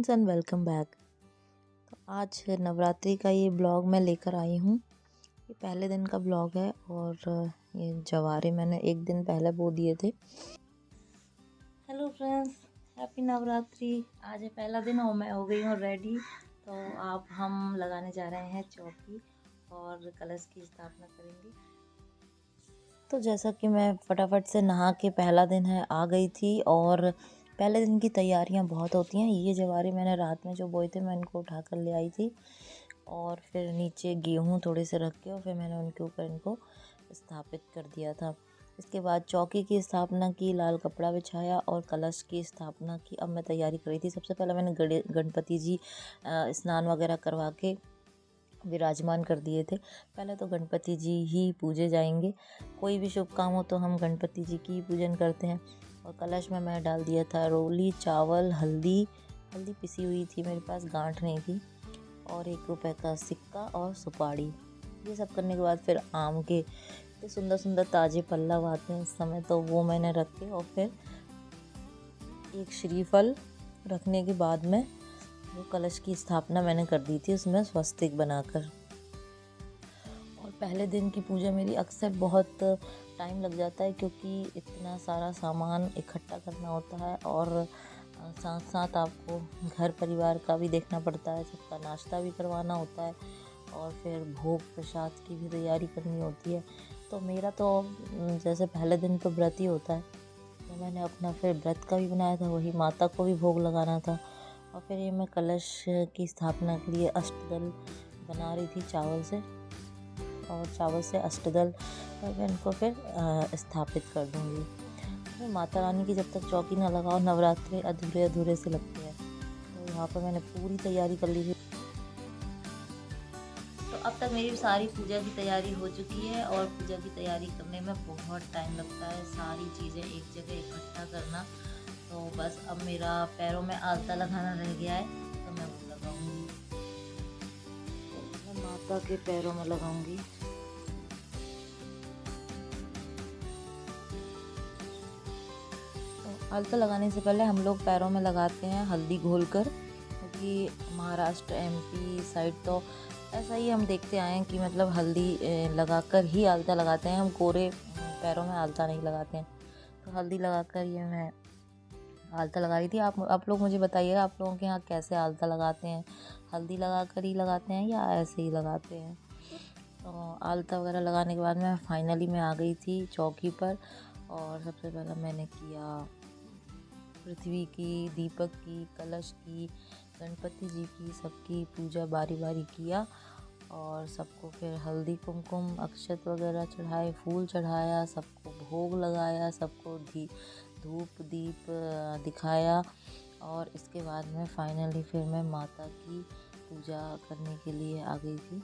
Friends and welcome back. तो आज नवरात्रि का ये ब्लॉग मैं लेकर आई हूँ। ये पहले दिन का ब्लॉग है और ये जवारे मैंने एक दिन पहले बो दिए थे। Hello friends, happy Navratri. आज है पहला दिन और मैं हो गई हूँ रेडी। तो आप हम लगाने जा रहे हैं चौकी और कलश की स्थापना करेंगे। तो जैसा कि मैं फटाफट से नहा के, पहला दिन है, आ गई थी और पहले दिन की तैयारियां बहुत होती हैं। ये जवारे मैंने रात में जो बोए थे मैं इनको उठा कर ले आई थी और फिर नीचे गेहूं थोड़े से रख के और फिर मैंने उनके ऊपर इनको स्थापित कर दिया था। इसके बाद चौकी की स्थापना की, लाल कपड़ा बिछाया और कलश की स्थापना की। अब मैं तैयारी करी थी। सबसे पहले मैंने गणपति जी स्नान वगैरह करवा के विराजमान कर दिए थे। पहले तो गणपति जी ही पूजे जाएंगे। कोई भी शुभ काम हो तो हम गणपति जी की पूजन करते हैं। और कलश में मैं डाल दिया था रोली, चावल, हल्दी पिसी हुई थी, मेरे पास गांठ नहीं थी, और 1 रुपए का सिक्का और सुपारी। ये सब करने के बाद फिर आम के तो सुंदर सुंदर ताजे पल्लव आते हैं इस समय, तो वो मैंने रखे और फिर एक श्रीफल रखने के बाद में वो कलश की स्थापना मैंने कर दी थी उसमें स्वस्तिक बनाकर। और पहले दिन की पूजा मेरी अक्सर बहुत टाइम लग जाता है क्योंकि इतना सारा सामान इकट्ठा करना होता है और साथ साथ आपको घर परिवार का भी देखना पड़ता है, सबका नाश्ता भी करवाना होता है और फिर भोग प्रसाद की भी तैयारी करनी होती है। तो मेरा तो जैसे पहले दिन तो व्रत ही होता है, तो मैंने अपना फिर व्रत का भी बनाया था, वही माता को भी भोग लगाना था। और फिर ये मैं कलश की स्थापना के लिए अष्टदल बना रही थी चावल से, और चावल से अष्टदल मैं इनको फिर स्थापित कर दूँगी। फिर माता रानी की जब तक चौकी ना लगाओ नवरात्रि अधूरे अधूरे से लगते हैं। तो यहाँ पर मैंने पूरी तैयारी कर ली थी। तो अब तक मेरी सारी पूजा की तैयारी हो चुकी है और पूजा की तैयारी करने में बहुत टाइम लगता है, सारी चीज़ें एक जगह इकट्ठा करना। तो बस अब मेरा पैरों में आलता लगाना रह गया है, तो मैं वो लगाऊंगी। मैं माता के पैरों में लगाऊंगी। तो आलता लगाने से पहले हम लोग पैरों में लगाते हैं हल्दी घोलकर, क्योंकि महाराष्ट्र एमपी साइड तो ऐसा ही हम देखते आए हैं कि मतलब हल्दी लगाकर ही आलता लगाते हैं। हम कोरे पैरों में आलता नहीं लगाते हैं। तो हल्दी लगाकर ये मैं आलता लगा रही थी। आप लोग मुझे बताइएगा, आप लोगों के यहाँ कैसे आलता लगाते हैं? हल्दी लगाकर ही लगाते हैं या ऐसे ही लगाते हैं? तो आलता वगैरह लगाने के बाद मैं फाइनली मैं आ गई थी चौकी पर। और सबसे पहले मैंने किया पृथ्वी की, दीपक की, कलश की, गणपति जी की, सबकी पूजा बारी बारी किया और सबको फिर हल्दी कुमकुम अक्षत वगैरह चढ़ाए, फूल चढ़ाया, सबको भोग लगाया, सबको धूप दीप दिखाया। और इसके बाद में फाइनली फिर मैं माता की पूजा करने के लिए आ गई थी।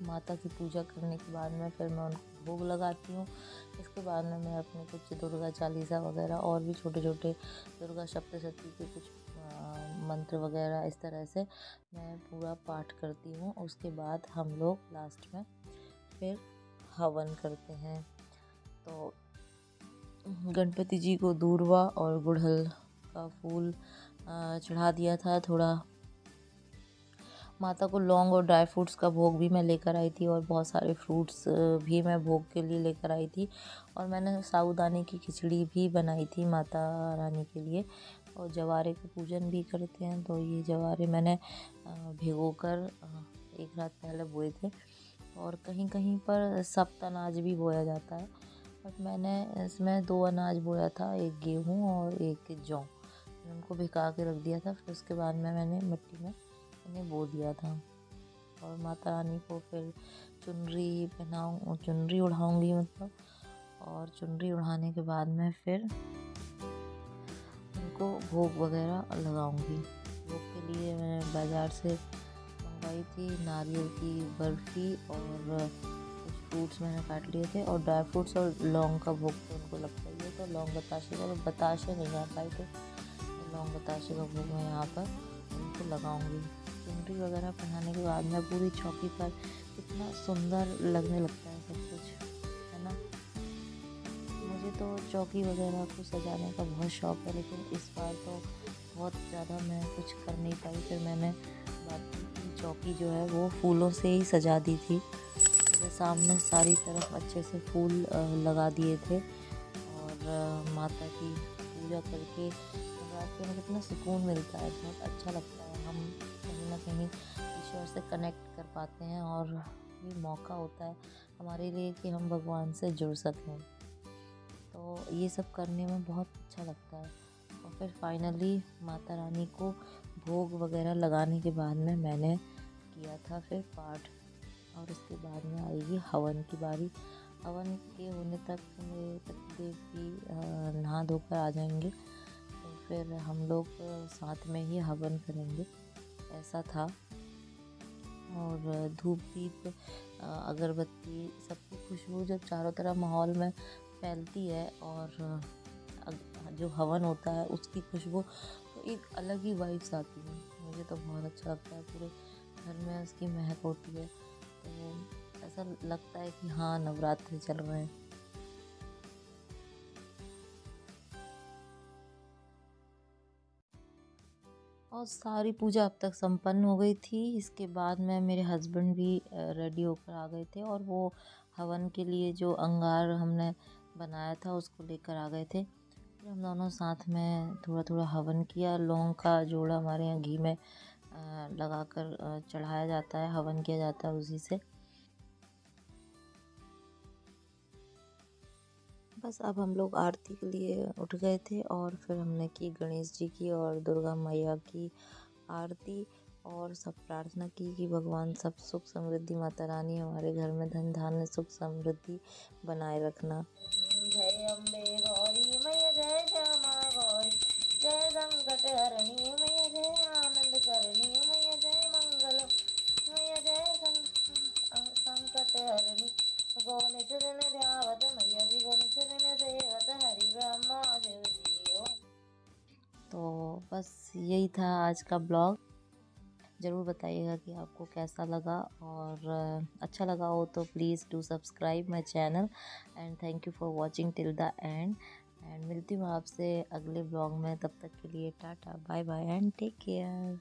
माता की पूजा करने के बाद में फिर मैं उनको भोग लगाती हूँ। इसके बाद में मैं अपने कुछ दुर्गा चालीसा वगैरह और भी छोटे छोटे दुर्गा सप्तशती के कुछ मंत्र वगैरह इस तरह से मैं पूरा पाठ करती हूँ। उसके बाद हम लोग लास्ट में फिर हवन करते हैं। तो गणपति जी को दूर्वा और गुड़हल का फूल चढ़ा दिया था। थोड़ा माता को लौंग और ड्राई फ्रूट्स का भोग भी मैं लेकर आई थी और बहुत सारे फ्रूट्स भी मैं भोग के लिए लेकर आई थी। और मैंने साबूदाने की खिचड़ी भी बनाई थी माता रानी के लिए। और जवारे का पूजन भी करते हैं, तो ये जवारे मैंने भिगोकर एक रात पहले बोए थे। और कहीं कहीं पर सप्त अनाज भी बोया जाता है, बट मैंने इसमें 2 अनाज बोया था, एक गेहूँ और एक जौ। उनको भिगा के रख दिया था, फिर उसके बाद में मैंने मिट्टी में इन्हें बो दिया था। और माता रानी को फिर चुनरी उड़ाऊँगी मतलब। और चुनरी उड़ाने के बाद में फिर उनको भोग वगैरह लगाऊंगी। भोग के लिए मैंने बाज़ार से मंगवाई थी नारियल की बर्फ़ी और कुछ फ्रूट्स मैंने काट लिए थे, और ड्राई फ्रूट्स और लौंग का भोग तो उनको लगता ही है। तो लौंग बताशे का, बताशे नहीं आ पाए थे, तो लौंग बताशे का भोग मैं यहाँ पर उनको लगाऊंगी। चुनरी वगैरह पहनाने के बाद में पूरी चौकी पर इतना सुंदर लगने लगता है सब कुछ, है ना। मुझे तो चौकी वगैरह को सजाने का बहुत शौक़ है, लेकिन इस बार तो बहुत ज़्यादा मैं कुछ कर नहीं पाई। फिर मैंने बाकी की चौकी जो है वो फूलों से ही सजा दी थी। मेरे सामने सारी तरफ अच्छे से फूल लगा दिए थे और माता की पूजा करके नवरात्रि में कितना सुकून मिलता है, बहुत अच्छा लगता है। हम कहीं ना कहीं ईश्वर से कनेक्ट कर पाते हैं और ये मौका होता है हमारे लिए कि हम भगवान से जुड़ सकें। तो ये सब करने में बहुत अच्छा लगता है। और फिर फाइनली माता रानी को भोग वगैरह लगाने के बाद में मैंने किया था फिर पाठ, और उसके बाद में आएगी हवन की बारी। हवन के होने तक मेरे पतिदेव भी नहा धोकर आ जाएंगे, तो फिर हम लोग साथ में ही हवन करेंगे, ऐसा था। और धूप दीप अगरबत्ती सबकी खुशबू जब चारों तरफ माहौल में फैलती है और जो हवन होता है उसकी खुशबू, तो एक अलग ही वाइब्स आती है। मुझे तो बहुत अच्छा लगता है, पूरे घर में उसकी महक होती है, तो ऐसा लगता है कि हाँ नवरात्रि चल रहे हैं। और सारी पूजा अब तक संपन्न हो गई थी। इसके बाद में मेरे हस्बैंड भी रेडी होकर आ गए थे और वो हवन के लिए जो अंगार हमने बनाया था उसको लेकर आ गए थे। फिर हम दोनों साथ में थोड़ा थोड़ा हवन किया। लौंग का जोड़ा हमारे यहाँ घी में लगाकर चढ़ाया जाता है, हवन किया जाता है उसी से। बस अब हम लोग आरती के लिए उठ गए थे और फिर हमने की गणेश जी की और दुर्गा मैया की आरती, और सब प्रार्थना की कि भगवान सब सुख समृद्धि, माता रानी हमारे घर में धन धान्य सुख समृद्धि बनाए रखना। जय अम्बे गौरी मैया, जय श्यामा गौरी, जय संकट हरणी मैया, जय आनंद करणी मैया, जय मंगल मैया, जय संकट हरणी। गोनिच दिन ध्यावत मैया जी, गोनिच दिन सेवत हरि ब्रह्मा शिव जी। तो बस यही था आज का ब्लॉग। ज़रूर बताइएगा कि आपको कैसा लगा, और अच्छा लगा हो तो please do subscribe my channel, and thank you for watching till the end. And मिलती हूँ आपसे अगले ब्लॉग में, तब तक के लिए tata bye bye and take care.